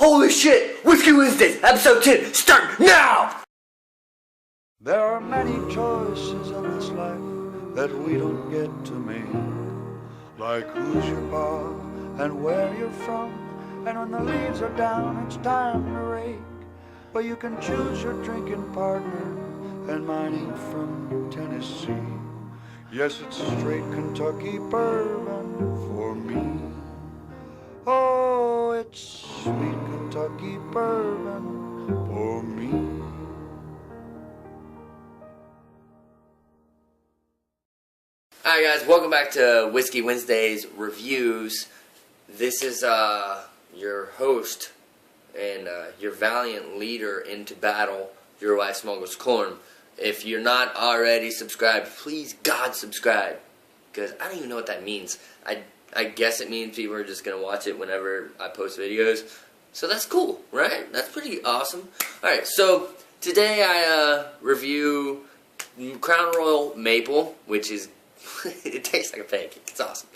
Holy shit! Whiskey Wednesdays, episode 10, start now! There are many choices in this life that we don't get to make. Like who's your pa and where you're from. And when the leaves are down, it's time to rake. Well, you can choose your drinking partner, and mine ain't from Tennessee. Yes, it's straight Kentucky bourbon for me. Oh, it's sweet Kentucky bourbon for me. Alright guys, welcome back to Whiskey Wednesdays Reviews. This is your host and your valiant leader into battle, your wife smuggles corn. If you're not already subscribed, please God subscribe, because I don't even know what that means. I guess it means people are just going to watch it whenever I post videos. So that's cool, right? That's pretty awesome. Alright, so today I review Crown Royal Maple, which is it tastes like a pancake. It's awesome.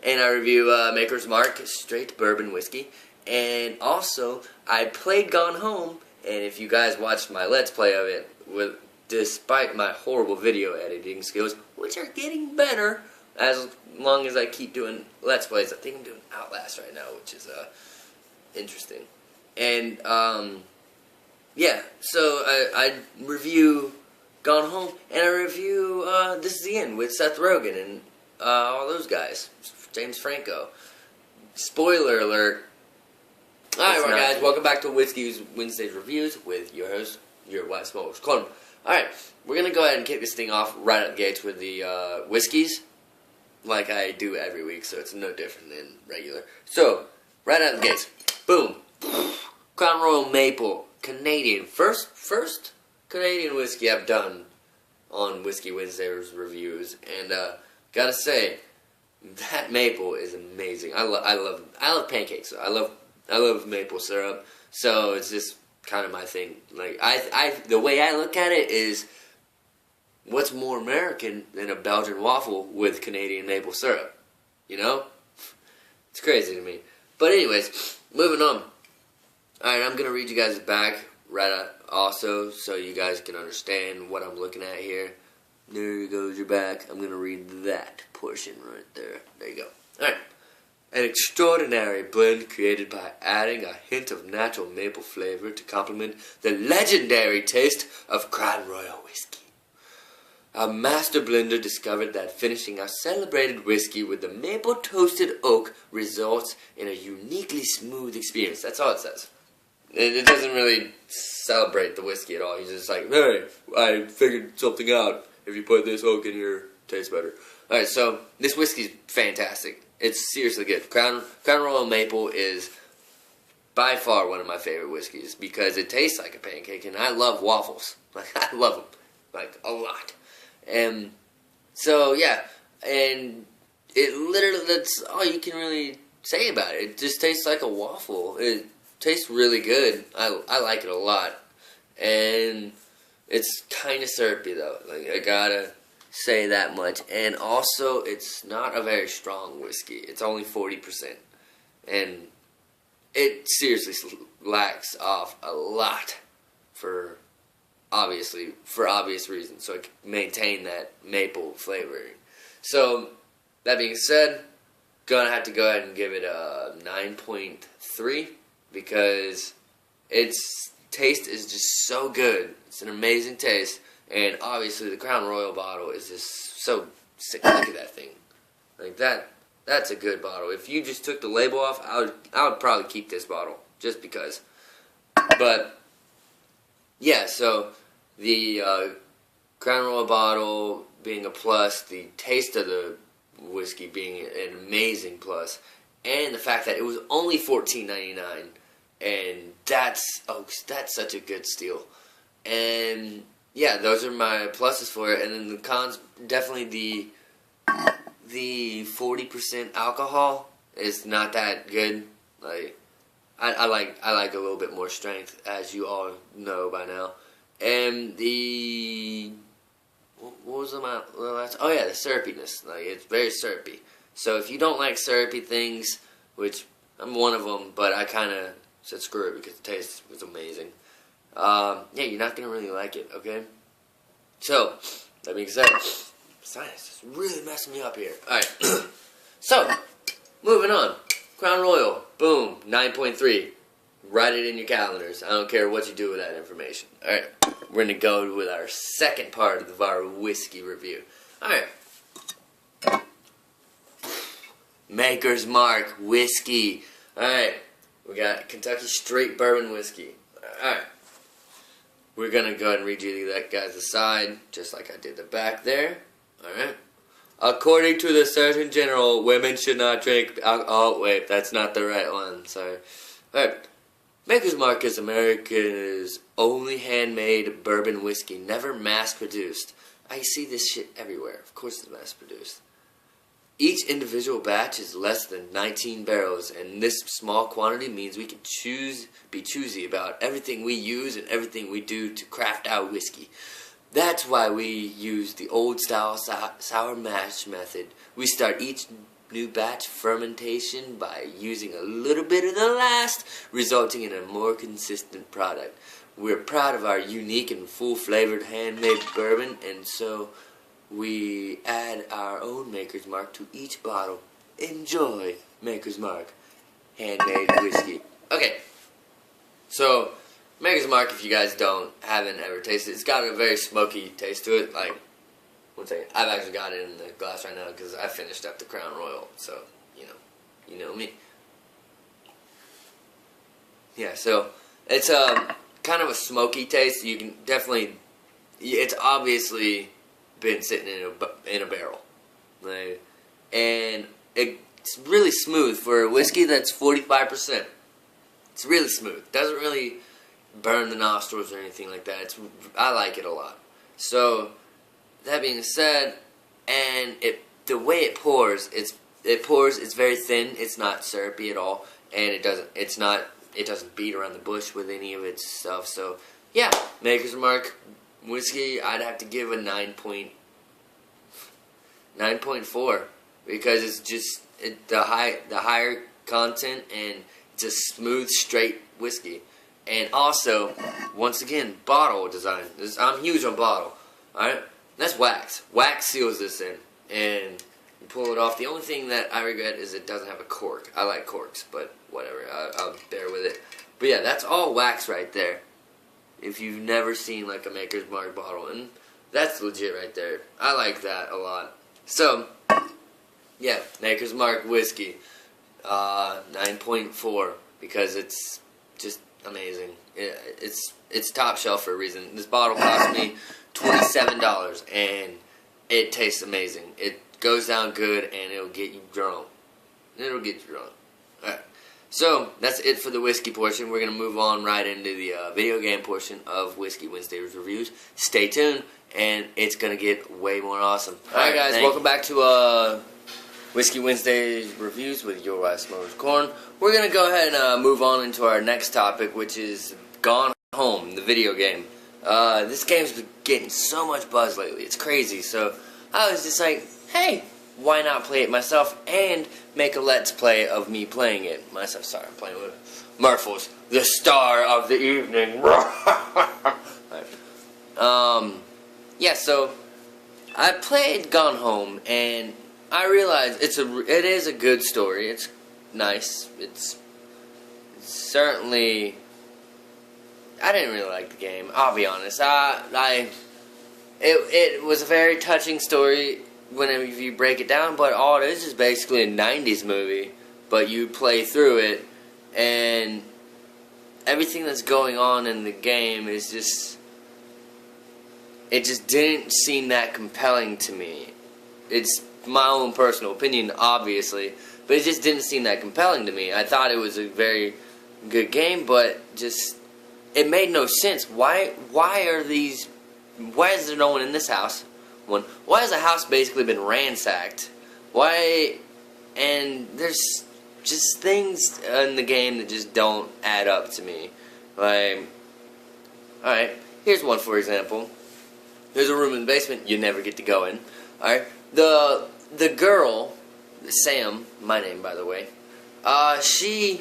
And I review Maker's Mark straight bourbon whiskey. And also, I played Gone Home. And if you guys watched my Let's Play of it, despite my horrible video editing skills, which are getting better as long as I keep doing Let's Plays. I think I'm doing Outlast right now, which is interesting. And yeah, so I review Gone Home, and I review This Is the End with Seth Rogen and all those guys, James Franco. Spoiler alert. Alright guys, welcome back to Whiskey Wednesdays Reviews with your host, your wife smokers, Colin. Alright, we're going to go ahead and kick this thing off right out the gates with the whiskeys, like I do every week, so it's no different than regular. So, right out the gates, boom, Crown Royal Maple, Canadian, first Canadian whiskey I've done on Whiskey Wednesdays Reviews, and gotta say, that maple is amazing. I love pancakes. I love maple syrup, so it's just kind of my thing. Like the way I look at it is, what's more American than a Belgian waffle with Canadian maple syrup? You know, it's crazy to me. But anyways, moving on. All right, I'm gonna read you guys back right out also, so you guys can understand what I'm looking at here. There goes your back. I'm going to read that portion right there. There you go. Alright. An extraordinary blend created by adding a hint of natural maple flavor to complement the legendary taste of Crown Royal whiskey. Our master blender discovered that finishing our celebrated whiskey with the maple toasted oak results in a uniquely smooth experience. That's all it says. It doesn't really celebrate the whiskey at all. He's just like, hey, I figured something out. If you put this oak in here, it tastes better. Alright, so this whiskey's fantastic. It's seriously good. Crown Royal Maple is by far one of my favorite whiskeys because it tastes like a pancake, and I love waffles. Like, I love them. Like, a lot. And so, yeah. And it literally, that's all you can really say about it. It just tastes like a waffle. It tastes really good. I like it a lot. And it's kind of syrupy though. Like, I gotta say that much. And also, it's not a very strong whiskey. It's only 40%. And it seriously lacks off a lot for obvious reasons. So I can maintain that maple flavoring. So, that being said, gonna have to go ahead and give it a 9.3. Because its taste is just so good. It's an amazing taste. And obviously the Crown Royal bottle is just so sick. Look at that thing. Like that's a good bottle. If you just took the label off, I would probably keep this bottle. Just because. But, yeah, so the Crown Royal bottle being a plus, the taste of the whiskey being an amazing plus, and the fact that it was only $14.99. And that's such a good steal. And yeah, those are my pluses for it. And then the cons, definitely the 40% alcohol is not that good. Like I like a little bit more strength, as you all know by now. And what was the last? Oh yeah, the syrupiness. Like, it's very syrupy. So if you don't like syrupy things, which I'm one of them, but I kind of said screw it because the taste was amazing. Yeah, you're not going to really like it, okay? So, that being said, sinus is really messing me up here. Alright, so, moving on. Crown Royal, boom, 9.3. Write it in your calendars. I don't care what you do with that information. Alright, we're going to go with our second part of our whiskey review. Alright. Maker's Mark whiskey. Alright, we got Kentucky Straight Bourbon whiskey. Alright. We're going to go ahead and read you that guy's aside, just like I did the back there. Alright. According to the Surgeon General, women should not drink alcohol. Oh, wait, that's not the right one. Sorry. Alright. Maker's Mark is America's only handmade bourbon whiskey, never mass-produced. I see this shit everywhere. Of course it's mass-produced. Each individual batch is less than 19 barrels, and this small quantity means we can be choosy about everything we use and everything we do to craft our whiskey. That's why we use the old-style sour mash method. We start each new batch fermentation by using a little bit of the last, resulting in a more consistent product. We're proud of our unique and full-flavored handmade bourbon, and so we add our own Maker's Mark to each bottle. Enjoy Maker's Mark handmade whiskey. Okay, so Maker's Mark, if you guys haven't ever tasted it, it's got a very smoky taste to it. Like, one second, I've actually got it in the glass right now because I finished up the Crown Royal, so you know me. Yeah, so it's kind of a smoky taste. You can definitely, it's obviously been sitting in a barrel, like, and it's really smooth for a whiskey that's 45%. It's really smooth. Doesn't really burn the nostrils or anything like that. I like it a lot. So that being said, and the way it pours, it's very thin. It's not syrupy at all, and it doesn't beat around the bush with any of its stuff. So yeah, Maker's Mark whiskey, I'd have to give a 9.4 because it's just the higher content, and it's a smooth, straight whiskey. And also, once again, bottle design. I'm huge on bottle. Alright? That's wax. Wax seals this in. And you pull it off. The only thing that I regret is it doesn't have a cork. I like corks, but whatever. I'll bear with it. But yeah, that's all wax right there. If you've never seen like a Maker's Mark bottle. And that's legit right there. I like that a lot. So, yeah, Maker's Mark whiskey. 9.4 because it's just amazing. It's top shelf for a reason. This bottle cost me $27 and it tastes amazing. It goes down good and it'll get you drunk. Alright. So that's it for the whiskey portion. We're going to move on right into the video game portion of Whiskey Wednesday's reviews. Stay tuned and it's going to get way more awesome. Alright guys, welcome back to Whiskey Wednesday's reviews with your wife Smokers Corn. We're going to go ahead and move on into our next topic, which is Gone Home, the video game. This game's been getting so much buzz lately. It's crazy. So I was just like, hey, why not play it myself and make a let's play of me playing it myself. Sorry, I'm playing with Murphles, the star of the evening. Yeah, so I played Gone Home and I realized it is a good story. It's nice. It's certainly, I didn't really like the game. I'll be honest. It was a very touching story whenever you break it down. But all it is basically a '90s movie. But you play through it, and everything that's going on in the game is just, it just didn't seem that compelling to me. It's my own personal opinion, obviously, but it just didn't seem that compelling to me. I thought it was a very good game, but just, it made no sense. Why is there no one in this house? Why has the house basically been ransacked? Why, and there's just things in the game that just don't add up to me. Like, alright, here's one for example. There's a room in the basement you never get to go in. Alright, the girl, Sam, my name by the way, she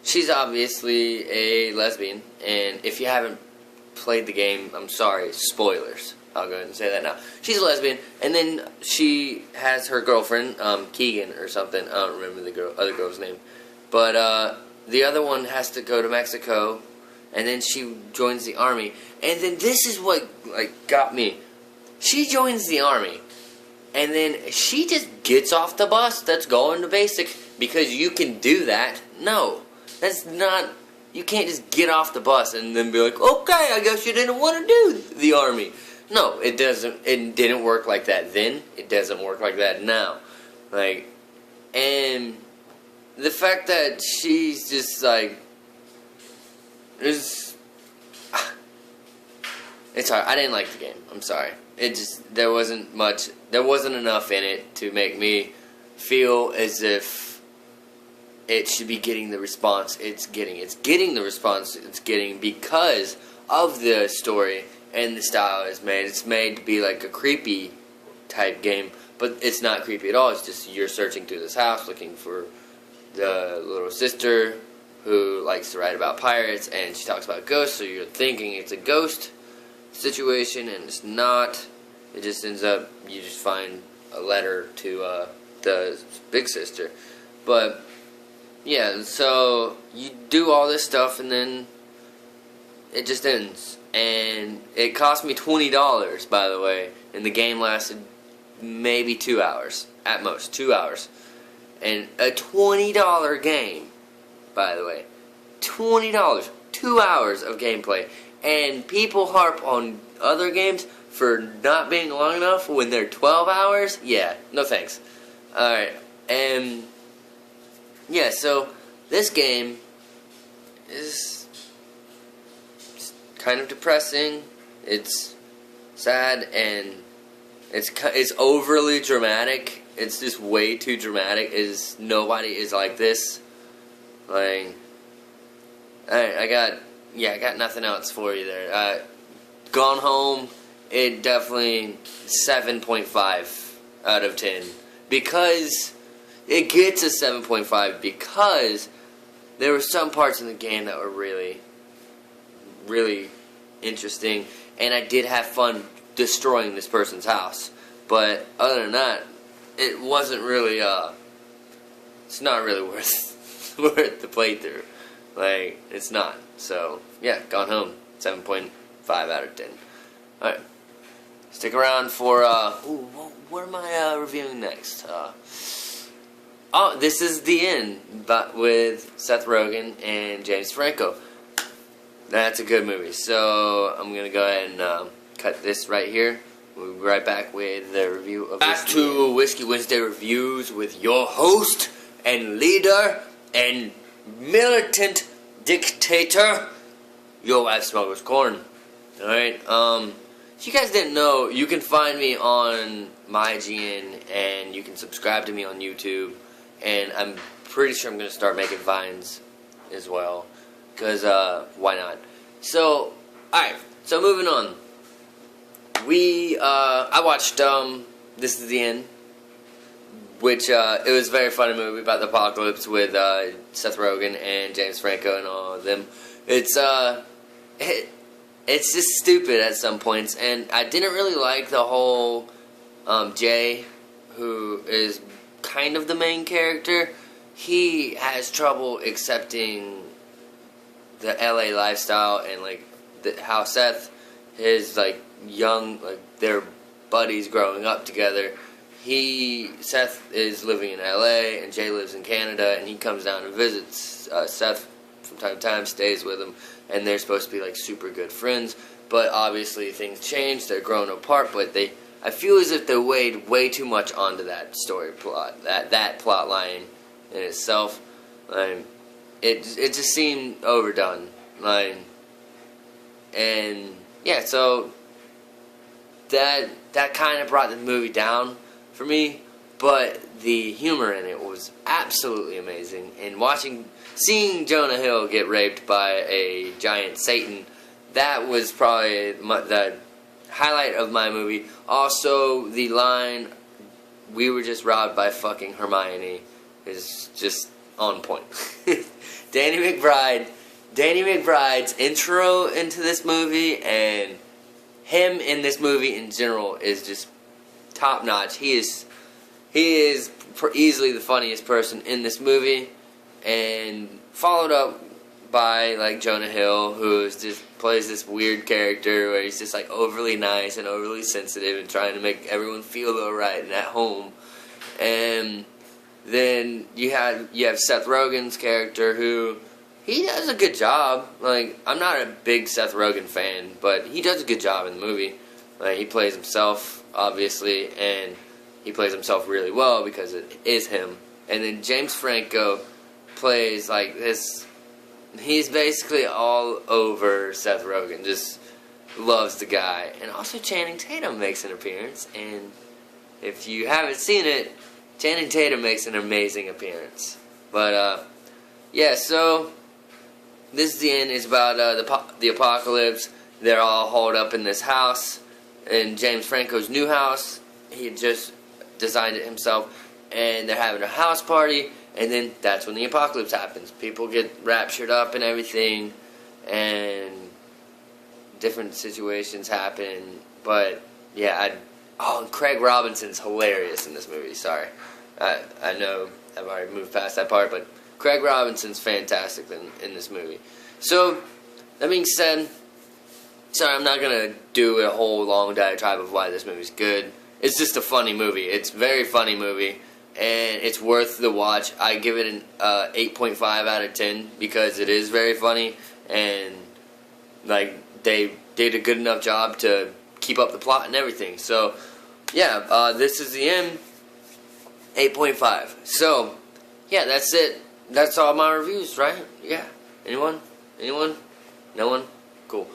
she's obviously a lesbian, and if you haven't played the game, I'm sorry, spoilers. I'll go ahead and say that now. She's a lesbian, and then she has her girlfriend, Keegan or something. I don't remember the other girl's name. But the other one has to go to Mexico, and then she joins the army. And then this is what got me. She joins the army, and then she just gets off the bus that's going to basic because you can do that. No, that's not. You can't just get off the bus and then be like, okay, I guess you didn't want to do the army. No, it doesn't. It didn't work like that then. It doesn't work like that now. And the fact that she's just it's hard. I didn't like the game. I'm sorry. There wasn't enough in it to make me feel as if it should be getting the response it's getting. It's getting the response it's getting because of the story and the style it's made. It's made to be like a creepy type game, but it's not creepy at all. It's just you're searching through this house looking for the little sister who likes to write about pirates, and she talks about ghosts, so you're thinking it's a ghost situation, and it's not. It just ends up, you just find a letter to the big sister. But yeah, so you do all this stuff, and then it just ends. And it cost me $20, by the way, and the game lasted maybe 2 hours, at most 2 hours. And a $20 game, by the way, $20, 2 hours of gameplay. And people harp on other games for not being long enough when they're 12 hours. Yeah, no thanks. Alright, and yeah, so this game is kind of depressing. It's sad, and it's overly dramatic. It's just way too dramatic. Nobody is like this. I got nothing else for you there. Gone Home, it definitely 7.5 out of 10. Because it gets a 7.5 because there were some parts in the game that were really, really interesting, and I did have fun destroying this person's house. But other than that, it wasn't really, it's not really worth the playthrough. It's not. So, yeah, Gone Home, 7.5 out of 10. Alright. Stick around for, what am I reviewing next? This is The End, but with Seth Rogen and James Franco. That's a good movie. So, I'm going to go ahead and cut this right here. We'll be right back with the review of Back to Whiskey Wednesday Reviews with your host and leader and militant dictator, Your Wife Smokes Corn. Alright, if you guys didn't know, you can find me on my IGN, and you can subscribe to me on YouTube, and I'm pretty sure I'm going to start making Vines as well, because, why not? So, alright, so moving on. I watched, This Is The End, which, it was a very funny movie about the apocalypse with, Seth Rogen and James Franco and all of them. It's just stupid at some points, and I didn't really like the whole, Jay, who is kind of the main character. He has trouble accepting the LA lifestyle, and, how Seth is, young, their buddies growing up together. Seth is living in LA, and Jay lives in Canada, and he comes down and visits Seth from time to time, stays with him, and they're supposed to be super good friends, but obviously things change, they're growing apart, but I feel as if they weighed way too much onto that story plot, that plot line in itself. It just seemed overdone, and yeah, so that kind of brought the movie down for me, but the humor in it was absolutely amazing, and seeing Jonah Hill get raped by a giant Satan, that was probably the highlight of my movie. Also, the line, "We were just robbed by fucking Hermione," is just on point. Danny McBride's intro into this movie and him in this movie in general is just top notch. He is easily the funniest person in this movie, and followed up by like Jonah Hill, who plays this weird character where he's just like overly nice and overly sensitive and trying to make everyone feel alright and at home. And then you have Seth Rogen's character, who he does a good job. Like, I'm not a big Seth Rogen fan, but he does a good job in the movie. Like, he plays himself, obviously, and he plays himself really well because it is him. And then James Franco plays like this. He's basically all over Seth Rogen. Just loves the guy. And also Channing Tatum makes an appearance. And if you haven't seen it, Channing Tatum makes an amazing appearance. But yeah, so this is the end. It's about the apocalypse. They're all hauled up in this house, in James Franco's new house. He had just designed it himself, and they're having a house party, and then that's when the apocalypse happens. People get raptured up and everything, and different situations happen. But yeah, and Craig Robinson's hilarious in this movie. Sorry, I know I've already moved past that part, but Craig Robinson's fantastic in this movie. So that being said, sorry, I'm not gonna do a whole long diatribe of why this movie's good. It's just a funny movie. It's a very funny movie, and it's worth the watch. I give it an 8.5 out of 10 because it is very funny, and like they did a good enough job to keep up the plot and everything. So yeah, this is the end. 8.5. So yeah, that's it. That's all my reviews, right? Yeah. Anyone? No one? Cool.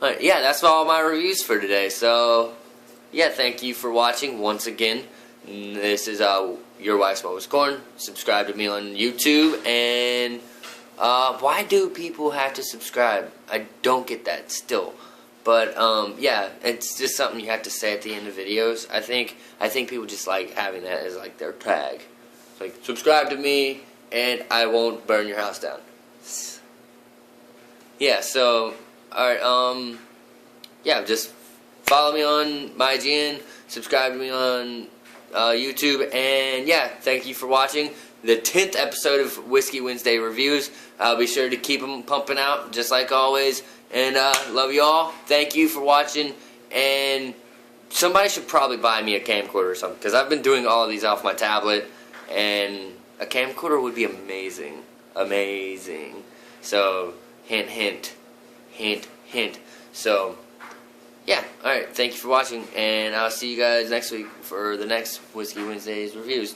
Alright, yeah, that's all my reviews for today. So yeah, thank you for watching once again. This is Your Wife's Mama's Corn. Subscribe to me on YouTube. And why do people have to subscribe? I don't get that still. But yeah, it's just something you have to say at the end of videos. I think people just like having that as like their tag. It's like, subscribe to me and I won't burn your house down. Yeah, so alright, yeah, just follow me on my IGN, subscribe to me on YouTube, and yeah, thank you for watching the 10th episode of Whiskey Wednesday Reviews. I'll be sure to keep them pumping out, just like always, and love you all. Thank you for watching, and somebody should probably buy me a camcorder or something, because I've been doing all of these off my tablet, and a camcorder would be amazing. Amazing. So, hint, hint. Hint, hint. So, yeah, alright, thank you for watching, and I'll see you guys next week for the next Whiskey Wednesdays reviews.